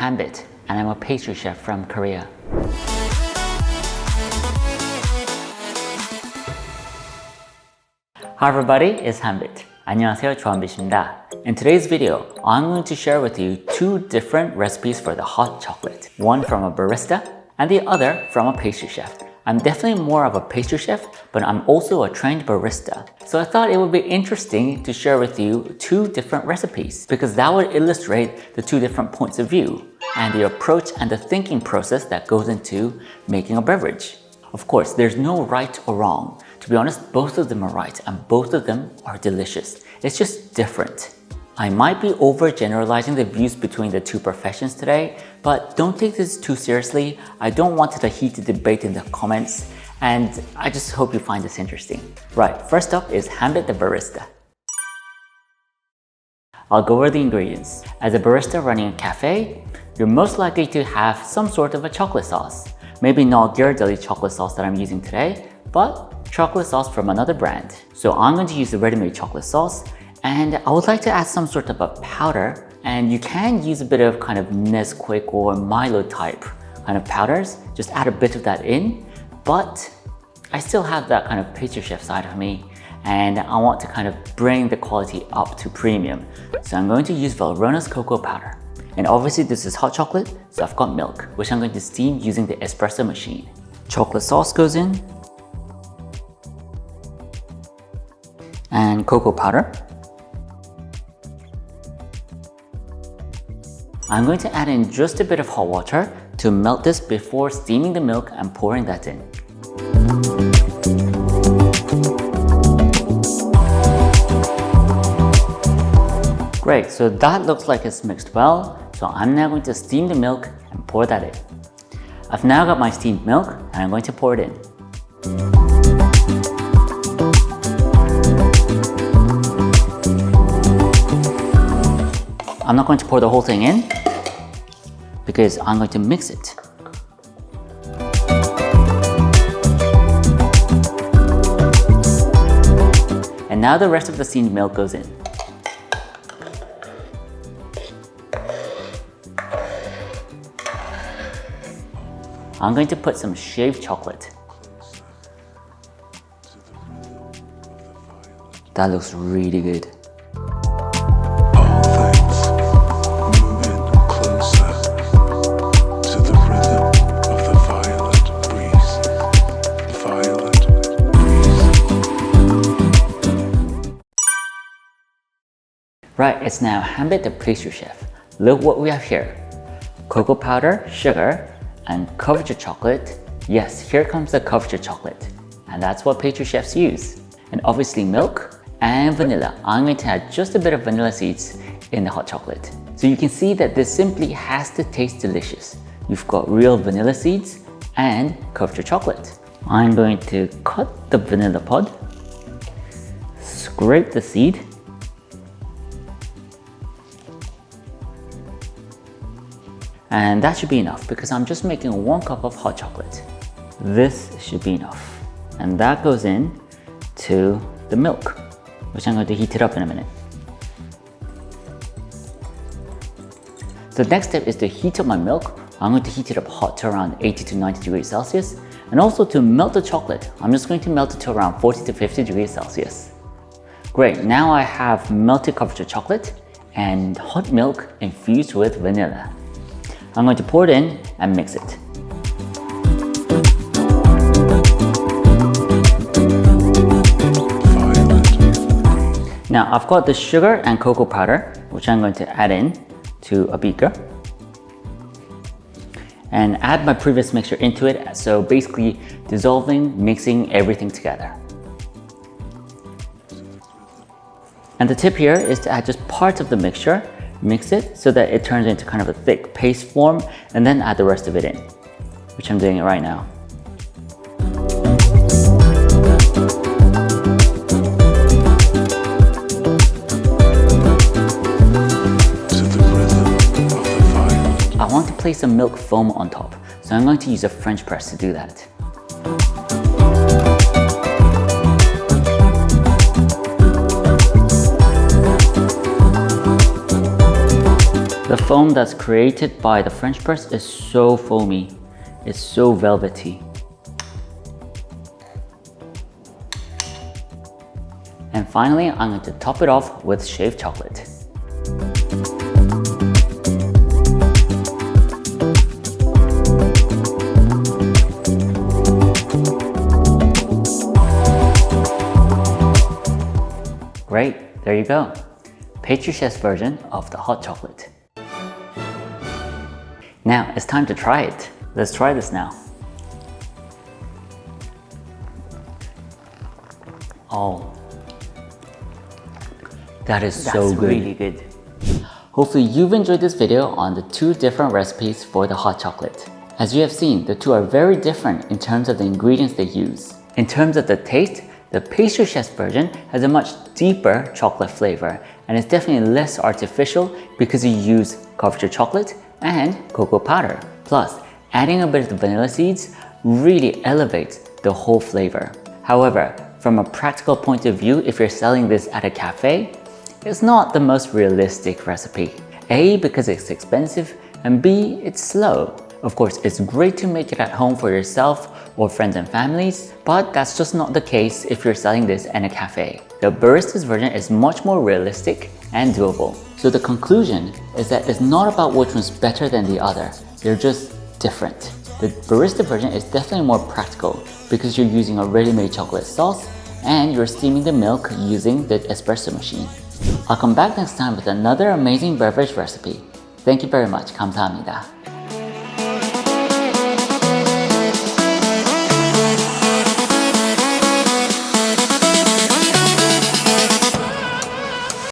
Hanbit, and I'm a pastry chef from Korea. Hi everybody, it's Hanbit. 안녕하세요, 조한빛입니다. In today's video, I'm going to share with you two different recipes for the hot chocolate. One from a barista and the other from a pastry chef. I'm definitely more of a pastry chef, but I'm also a trained barista. So I thought it would be interesting to share with you two different recipes because that would illustrate the two different points of view and the approach and the thinking process that goes into making a beverage. Of course, there's no right or wrong. To be honest, both of them are right and both of them are delicious. It's just different. I might be overgeneralizing the views between the two professions today, but don't take this too seriously. I don't want a heated debate in the comments, and I just hope you find this interesting. Right, first up is Hanbit the barista. I'll go over the ingredients. As a barista running a cafe, you're most likely to have some sort of a chocolate sauce. Maybe not Ghirardelli chocolate sauce that I'm using today, but chocolate sauce from another brand. So I'm going to use the ready-made chocolate sauce, and I would like to add some sort of a powder, and you can use a bit of kind of Nesquik or Milo type kind of powders. Just add a bit of that in, but I still have that kind of pastry chef side of me, and I want to kind of bring the quality up to premium. So I'm going to use Valhrona's cocoa powder. And obviously this is hot chocolate, so I've got milk, which I'm going to steam using the espresso machine. Chocolate sauce goes in, and cocoa powder. I'm going to add in just a bit of hot water to melt this before steaming the milk and pouring that in. Great, so that looks like it's mixed well. So I'm now going to steam the milk and pour that in. I've now got my steamed milk and I'm going to pour it in. I'm not going to pour the whole thing in because I'm going to mix it. And now the rest of the steamed milk goes in. I'm going to put some shaved chocolate. That looks really good. Right, it's now Hanbit the pastry chef. Look what we have here. Cocoa powder, sugar, and Couverture chocolate. Yes, here comes the Couverture chocolate. And that's what pastry chefs use. And obviously milk and vanilla. I'm going to add just a bit of vanilla seeds in the hot chocolate. So you can see that this simply has to taste delicious. You've got real vanilla seeds and Couverture chocolate. I'm going to cut the vanilla pod, scrape the seed, and that should be enough because I'm just making 1 cup of hot chocolate. This should be enough. And that goes in to the milk, which I'm going to heat it up in a minute. So the next step is to heat up my milk. I'm going to heat it up hot to around 80 to 90 degrees Celsius. And also to melt the chocolate, I'm just going to melt it to around 40 to 50 degrees Celsius. Great, now I have melted Couverture chocolate and hot milk infused with vanilla. I'm going to pour it in and mix it. Now I've got the sugar and cocoa powder, which I'm going to add in to a beaker and add my previous mixture into it. So basically dissolving, mixing everything together. And the tip here is to add just part of the mixture. Mix it so that it turns into kind of a thick paste form, and then add the rest of it in, which I'm doing it right now. I want to place some milk foam on top, so I'm going to use a French press to do that. foam that's created by the French press is so foamy. It's so velvety. And finally, I'm going to top it off with shaved chocolate. Great, there you go. Pastry Chef's version of the hot chocolate. Now it's time to try it. Let's try this now. Oh, that is so good. Really good. Hopefully you've enjoyed this video on the 2 different recipes for the hot chocolate. As you have seen, the 2 are very different in terms of the ingredients they use. In terms of the taste, the Pastry Chef's version has a much deeper chocolate flavor and it's definitely less artificial because you use Couverture chocolate and cocoa powder. Plus, adding a bit of the vanilla seeds really elevates the whole flavor. However, from a practical point of view, if you're selling this at a cafe, it's not the most realistic recipe. A, because it's expensive, and B, it's slow. Of course, it's great to make it at home for yourself or friends and families, but that's just not the case if you're selling this in a cafe. The Barista's version is much more realistic and doable. So the conclusion is that it's not about which one's better than the other, they're just different. The Barista version is definitely more practical because you're using a ready-made chocolate sauce and you're steaming the milk using the espresso machine. I'll come back next time with another amazing beverage recipe. Thank you very much. 감사합니다.